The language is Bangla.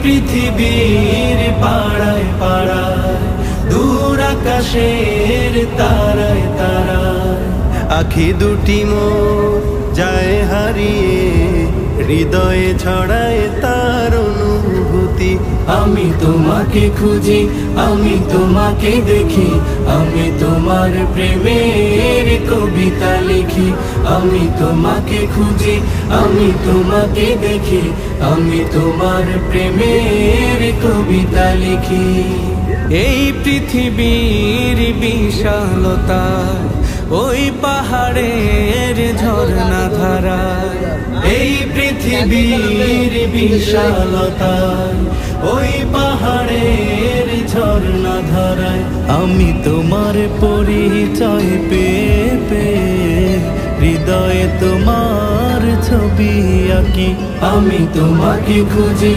পৃথিবীর পাড়ায় পাড়ায়, দূর আকাশের তারায় তারায়, আখি দুটি মোর যায় হারিয়ে, হৃদয়ে ছড়ায় তার অনুভূতি। আমি তোমাকে খুঁজি, আমি তোমাকে দেখি, আমি তোমার প্রেমের কবিতা লিখি। আমি তোমাকে খুঁজি, আমি তোমাকে দেখি, আমি তোমার প্রেমের কবিতা লিখি। এই পৃথিবীর বিশালতা, ওই পাহাড়ের ঝর্ণা ধারা, এই পৃথিবীর বিশালতা, ওই পাহাড়ের ঝর্ণা ধারায়, আমি তোমার পরিচয় পেয়ে পেয়ে হৃদয়ে তোমার ছবি আঁকি। আমি তোমাকে খুঁজি।